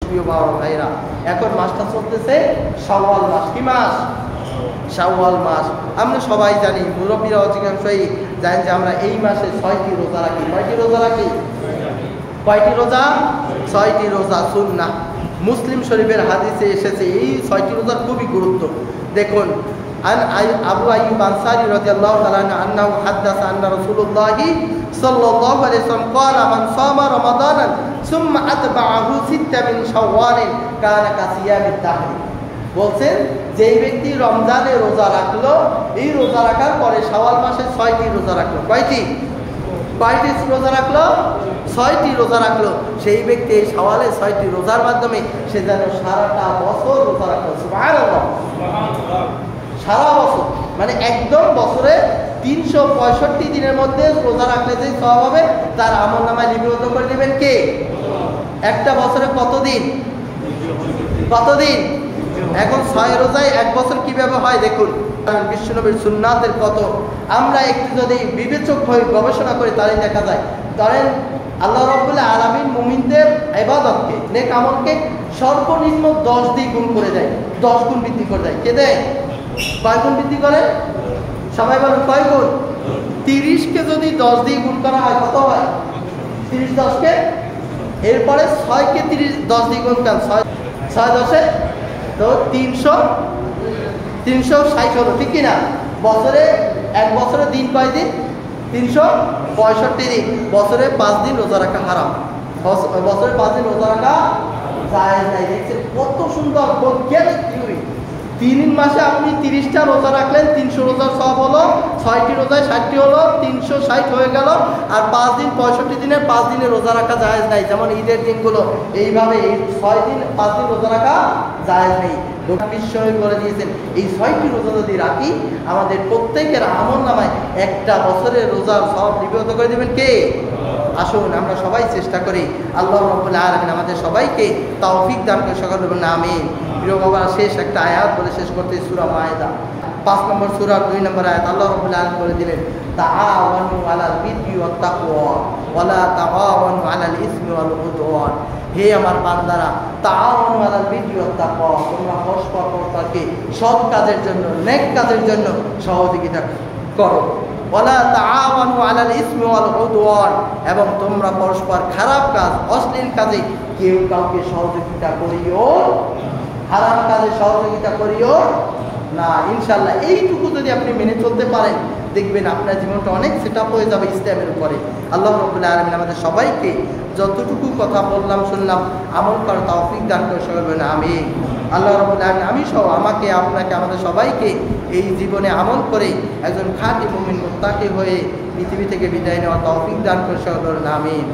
প্রিয় বাবা ভাইরা, এখন মাসটা চলতেছে শাওয়াল মাস। কি মাস? শাওয়াল মাস। আমরা সবাই জানি, মুরব্বীরা অধিকাংশই জানেন যে আমরা এই মাসে 6টি রোজা রাখি। কয়টি রোজা রাখি? কয়টি রোজা? 6টি রোজা সুন্নাহ। মুসলিম শরীফের হাদিসে এসেছে এই 6টি রোজার খুবই গুরুত্ব। দেখুন, আবু আইয়ুব আনসারী রাদিয়াল্লাহু তাআলা আনহু হাদাসা আন্না রাসূলুল্লাহি সাল্লাল্লাহু আলাইহি ওয়াসাল্লাম ক্বালা মান সামা রমাদানা সুম্মা আতবাআহু সিত্তা মিন শাওয়ালিন কানা কাসিয়ামিদ দাহরি। বলছেন, যেই ব্যক্তি রমজানে রোজা রাখলো, এই রোজা রাখার পরে শাওয়াল মাসে 6টি রোজা রাখলো। কয়টি রোজা রাখলো? 6টি রোজা রাখলো। সেই ব্যক্তি এই শাওয়ালে 6টি রোজার মাধ্যমে সে যেন সারাটা বছর রোজা রাখলো। সুবহানাল্লাহ। সারা বছর মানে একদম বছরে 365 দিনের মধ্যে রোজা রাখলে যে সওয়াব হবে, তার আমলনামায় লিপিবদ্ধ করে দিবেন কে? একটা বছরে কতদিন? এখন 6 রোজায় এক বছর কিভাবে হয় দেখুন। বিশ্বনবীর সুন্নাতের কত আমরা একটু যদি বিবেচক হয়ে গবেষণা করি তাহলে দেখা যায়। ধরেন, আল্লাহ রাব্বুল আলামিন মুমিনদের ইবাদতকে, নেক আমলকে সর্বনিম্ন 10 দিয়ে গুণ করে দেয়, 10 গুণ বৃদ্ধি করে দেয়। কে দেয়? কয় গুণ বৃদ্ধি করে? সবাই বলেন কয় গুণ? 30কে যদি 10 দিয়ে গুণ করা হয় কত হয়? 30 10কে, এরপরে 6কে 10 দিয়ে গুণ করেন, 6 10 তো 360 হলো, ঠিক কিনা? বছরে এক বছরে দিন কয় দিন? 365 দিন। বছরে 5 দিন রোজা রাখা হারাম, বছরে 5 দিন রোজা রাখা জায়েজ নাই। দেখছেন কত সুন্দর বৈজ্ঞানিক থিওরি। 3 মাসে আপনি 30টা রোজা রাখলেন, 300 রোজার সওয়াব হলো। 6টি রোজায় 60টি হলো, 360 হয়ে গেল। আর 5 দিন 65 দিনের 5 দিনে রোজা রাখা জায়েজ নাই, যেমন ঈদের দিনগুলো। এইভাবে এই 6 দিন 5 দিন রোজা রাখা জায়েজ নেই। বিশ্বনবী বলে দিয়েছেন, এই 6টি রোজা যদি রাখি, আমাদের প্রত্যেকের আমলনামায় একটা বছরের রোজার সওয়াব লিপিবদ্ধ করে দেবেন কে? আসুন আমরা সবাই চেষ্টা করি। আল্লাহ রাব্বুল আলামিন আমাদের সবাইকে তৌফিক দান করে, সকলে বলুন আমিন। প্রিয় বাবা, শেষ একটা আয়াত বলে শেষ করতে, সূরা মায়েদা 5 নম্বর সূরা 2 নম্বর আয়াত। আল্লাহ রাব্বুল আলামিন বলে দিলেন, তাআওয়ানু আলাল বিররি ওয়াত তাকওয়া ওয়া লা তাআওয়ানু আলাল ইসমি ওয়াল উদওয়ান। হে আমার বান্দারা, তাআওয়ানু আলাল বিররি ওয়াত তাকওয়া, তোমরা পরস্পরকে সৎ কাজের জন্য, নেক কাজের জন্য সহযোগিতা করো। ওয়ালা তাআওয়ানু আলাল ইসমি ওয়াল উদওয়ান, এবং তোমরা পরস্পর খারাপ কাজ, অশ্লীল কাজে কেউ কাউকে সহযোগিতা করিও, হারাম কাজে সহযোগিতা করিও না। ইনশাআল্লাহ এইটুকু যদি আপনি মেনে চলতে পারেন, দেখবেন আপনার জীবনটা অনেক সেটআপ হয়ে যাবে ইসলামের উপরে। আল্লাহ রাব্বুল আলামিন আমাদের সবাইকে যতটুকু কথা বললাম শুনলাম আমল করার তৌফিক দান করে, সকলে বলেন আমিন। আল্লাহ রাব্বুল আলামিন আমি সহ আমাকে, আপনাকে, আমাদের সবাইকে এই জীবনে আমল করে একজন খাঁটি মুমিন মুত্তাকি হয়ে পৃথিবী থেকে বিদায় নেওয়ার তৌফিক দান করে, সকলে বলেন আমিন।